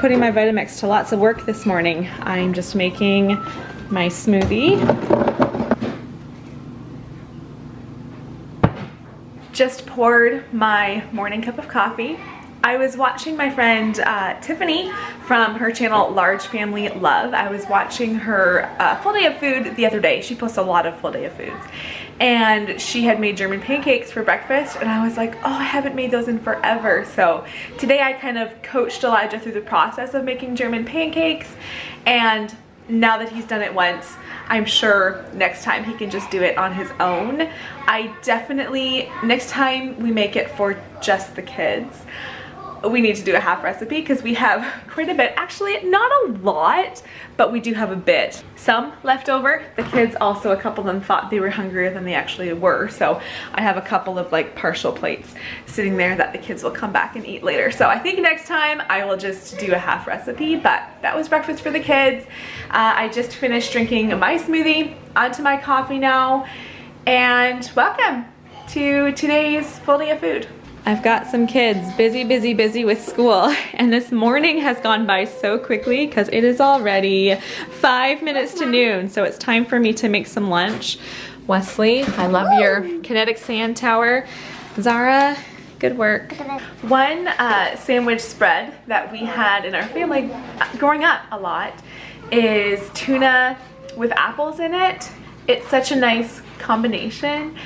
putting my Vitamix to lots of work this morning. I'm just making my smoothie. Just poured my morning cup of coffee. I was watching my friend Tiffany from her channel Large Family Love. I was watching her full day of food the other day. She posts a lot of full day of foods. And she had made German pancakes for breakfast, and I was like, oh, I haven't made those in forever. So today I kind of coached Elijah through the process of making German pancakes, and now that he's done it once, I'm sure next time he can just do it on his own. I definitely, next time we make it for just the kids, we need to do a half recipe because we have quite a bit. Actually, not a lot, but we do have a bit. Some left over. The kids also, a couple of them thought they were hungrier than they actually were. So I have a couple of like partial plates sitting there that the kids will come back and eat later. So I think next time I will just do a half recipe, but that was breakfast for the kids. I just finished drinking my smoothie, onto my coffee now, and welcome to today's full day of food. I've got some kids busy with school, and this morning has gone by so quickly because it is already 5 minutes to noon, so it's time for me to make some lunch. Wesley, I love your kinetic sand tower. Zara, good work. One sandwich spread that we had in our family growing up a lot is tuna with apples in it. It's such a nice combination.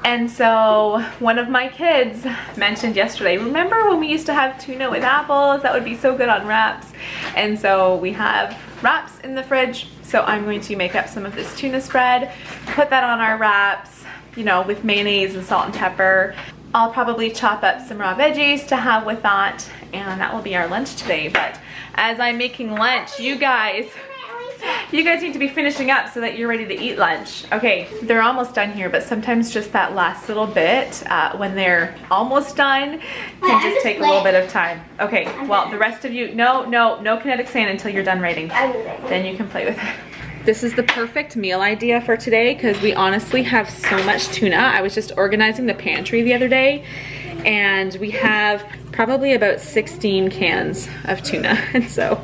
And so one of my kids mentioned yesterday, remember when we used to have tuna with apples? That would be so good on wraps. And so we have wraps in the fridge. So I'm going to make up some of this tuna spread, put that on our wraps, you know, with mayonnaise and salt and pepper. I'll probably chop up some raw veggies to have with that, and that will be our lunch today. But as I'm making lunch, you guys need to be finishing up so that you're ready to eat lunch. Okay, they're almost done here, but sometimes just that last little bit when they're almost done can just take a little bit of time. Okay, well, the rest of you, no kinetic sand until you're done writing. Then you can play with it. This is the perfect meal idea for today because we honestly have so much tuna. I was just organizing the pantry the other day, and we have probably about 16 cans of tuna, and so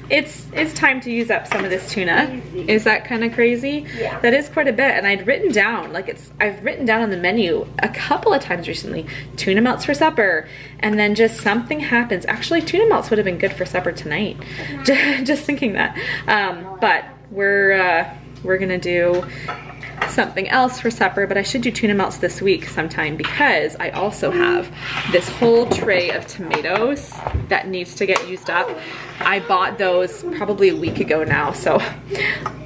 it's time to use up some of this tuna. Is that kind of crazy? Yeah. That is quite a bit, and I've written down, I've written down on the menu a couple of times recently, tuna melts for supper, and then just something happens. Actually, tuna melts would have been good for supper tonight. Just thinking that. But we're gonna do something else for supper, but I should do tuna melts this week sometime because I also have this whole tray of tomatoes that needs to get used up. I bought those probably a week ago now, so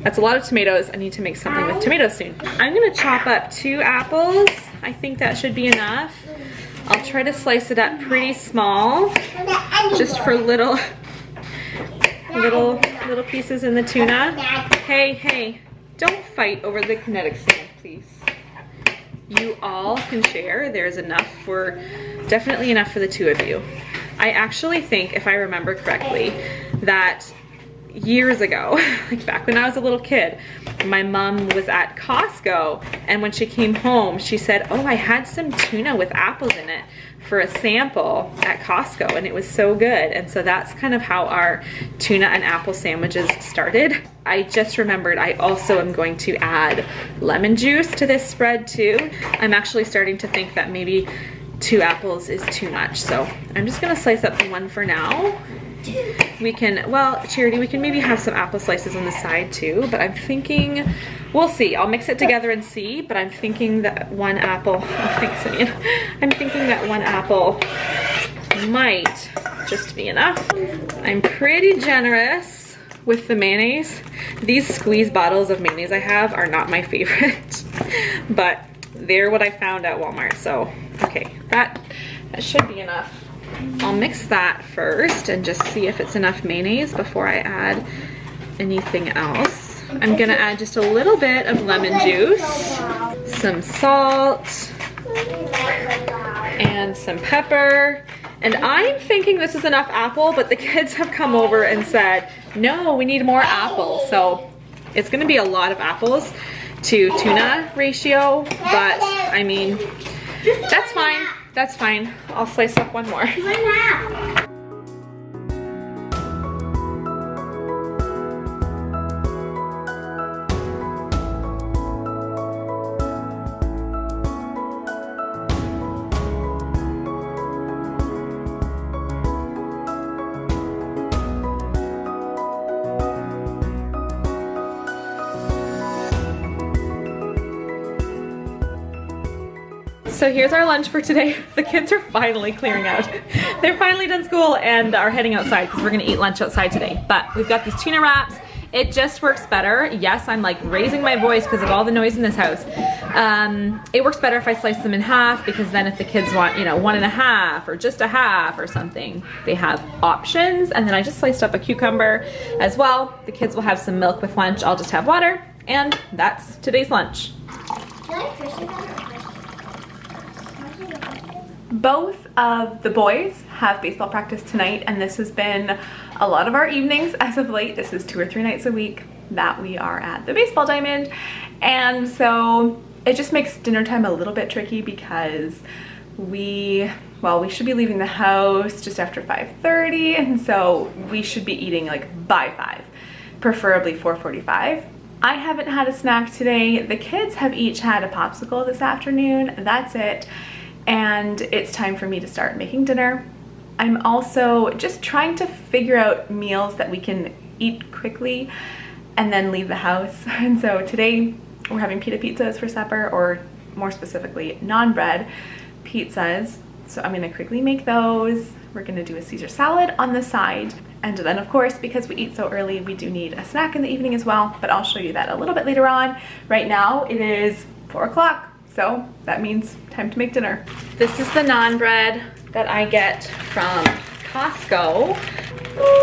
that's a lot of tomatoes. I need to make something with tomatoes soon. I'm gonna chop up 2 apples. I think that should be enough. I'll try to slice it up pretty small, just for little pieces in the tuna. Hey, don't fight over the kinetic sand, please. You all can share. There's enough definitely enough for the 2 of you. I actually think, if I remember correctly, that years ago, like back when I was a little kid, my mom was at Costco, and when she came home, she said, oh, I had some tuna with apples in it for a sample at Costco, and it was so good. And so that's kind of how our tuna and apple sandwiches started. I just remembered I also am going to add lemon juice to this spread too. I'm actually starting to think that maybe 2 apples is too much, so I'm just gonna slice up 1 for now. We can, well, Charity, we can maybe have some apple slices on the side too, but I'm thinking, we'll see. I'll mix it together and see, but I'm thinking that 1 apple, I'm thinking that 1 apple might just be enough. I'm pretty generous with the mayonnaise. These squeeze bottles of mayonnaise I have are not my favorite, but they're what I found at Walmart, so okay, that should be enough. I'll mix that first and just see if it's enough mayonnaise before I add anything else. I'm gonna add just a little bit of lemon juice, some salt, and some pepper. And I'm thinking this is enough apple, but the kids have come over and said, no, we need more apple. So it's gonna be a lot of apples to tuna ratio, but I mean, that's fine. That's fine. I'll slice up 1 more. So here's our lunch for today. The kids are finally clearing out. They're finally done school and are heading outside because we're gonna eat lunch outside today. But we've got these tuna wraps. It just works better. Yes, I'm like raising my voice because of all the noise in this house. It works better if I slice them in half, because then if the kids want, you know, 1.5 or just a half or something, they have options. And then I just sliced up a cucumber as well. The kids will have some milk with lunch. I'll just have water, and that's today's lunch. Both of the boys have baseball practice tonight, and this has been a lot of our evenings as of late. This is 2 or 3 nights a week that we are at the baseball diamond, and so it just makes dinner time a little bit tricky because we should be leaving the house just after 5:30, and so we should be eating like by 5, preferably 4:45. I haven't had a snack today. The kids have each had a popsicle this afternoon. That's it. And it's time for me to start making dinner. I'm also just trying to figure out meals that we can eat quickly and then leave the house. And so today we're having pita pizzas for supper, or more specifically, naan bread pizzas. So I'm gonna quickly make those. We're gonna do a Caesar salad on the side. And then of course, because we eat so early, we do need a snack in the evening as well, but I'll show you that a little bit later on. Right now it is 4 o'clock. So that means time to make dinner. This is the naan bread that I get from Costco.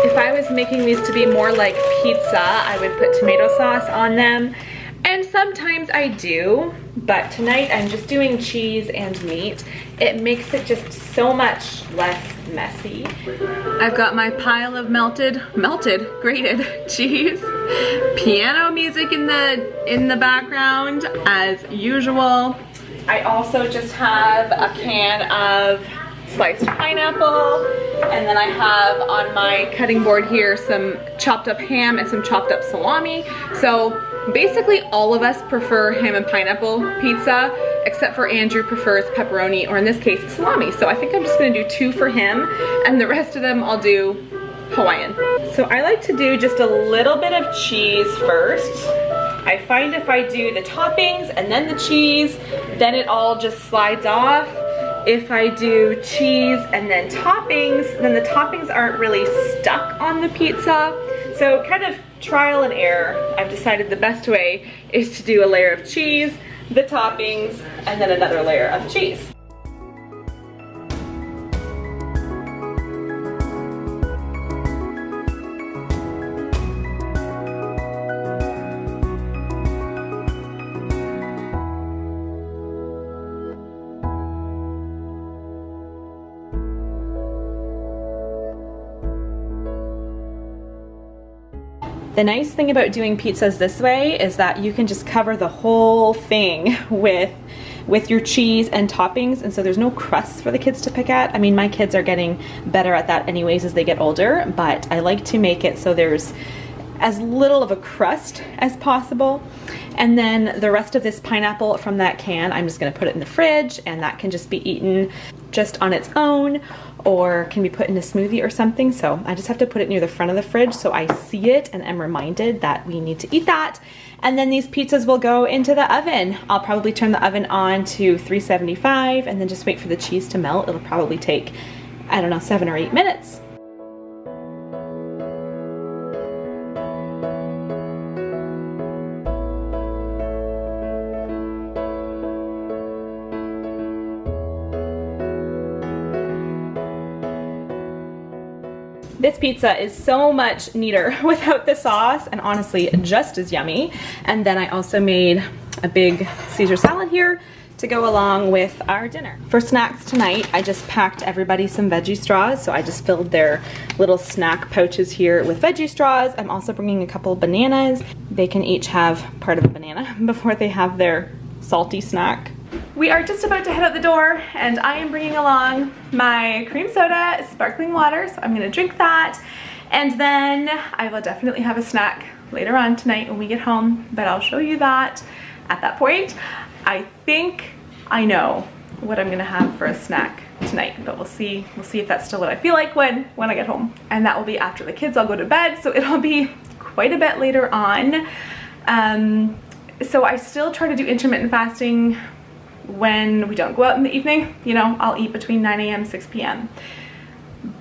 If I was making these to be more like pizza, I would put tomato sauce on them. And sometimes I do, but tonight I'm just doing cheese and meat. It makes it just so much less messy. I've got my pile of melted, grated cheese. Piano music in the background as usual. I also just have a can of sliced pineapple, and then I have on my cutting board here some chopped up ham and some chopped up salami. So basically all of us prefer ham and pineapple pizza, except for Andrew prefers pepperoni, or in this case salami. So I think I'm just gonna do 2 for him, and the rest of them I'll do Hawaiian. So I like to do just a little bit of cheese first. I find if I do the toppings and then the cheese, then it all just slides off. If I do cheese and then toppings, then the toppings aren't really stuck on the pizza. So kind of trial and error. I've decided the best way is to do a layer of cheese, the toppings, and then another layer of cheese. The nice thing about doing pizzas this way is that you can just cover the whole thing with your cheese and toppings, and so there's no crusts for the kids to pick at. I mean, my kids are getting better at that anyways as they get older, but I like to make it so there's as little of a crust as possible. And then the rest of this pineapple from that can, I'm just gonna put it in the fridge, and that can just be eaten just on its own, or can be put in a smoothie or something. So I just have to put it near the front of the fridge so I see it and am reminded that we need to eat that. And then these pizzas will go into the oven. I'll probably turn the oven on to 375 and then just wait for the cheese to melt. It'll probably take, I don't know, 7 or 8 minutes. This pizza is so much neater without the sauce, and honestly just as yummy. And then I also made a big Caesar salad here to go along with our dinner. For snacks tonight, I just packed everybody some veggie straws. So I just filled their little snack pouches here with veggie straws. I'm also bringing a couple bananas. They can each have part of a banana before they have their salty snack. We are just about to head out the door, and I am bringing along my cream soda, sparkling water, so I'm gonna drink that. And then I will definitely have a snack later on tonight when we get home, but I'll show you that at that point. I think I know what I'm gonna have for a snack tonight, but we'll see if that's still what I feel like when I get home. And that will be after the kids all go to bed, so it'll be quite a bit later on. So I still try to do intermittent fasting when we don't go out in the evening, you know, I'll eat between 9 a.m. 6 p.m.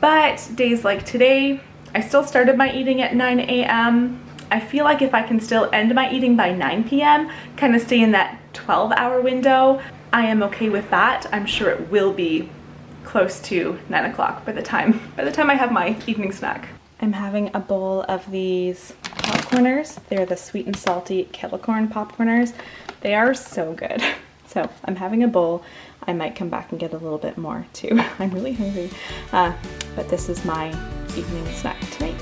But days like today, I still started my eating at 9 a.m. I feel like if I can still end my eating by 9 p.m., kind of stay in that 12-hour window, I am okay with that. I'm sure it will be close to 9 o'clock by the time I have my evening snack. I'm having a bowl of these popcorners. They're the sweet and salty kettle corn popcorners. They are so good. So I'm having a bowl. I might come back and get a little bit more too. I'm really hungry. But this is my evening snack tonight.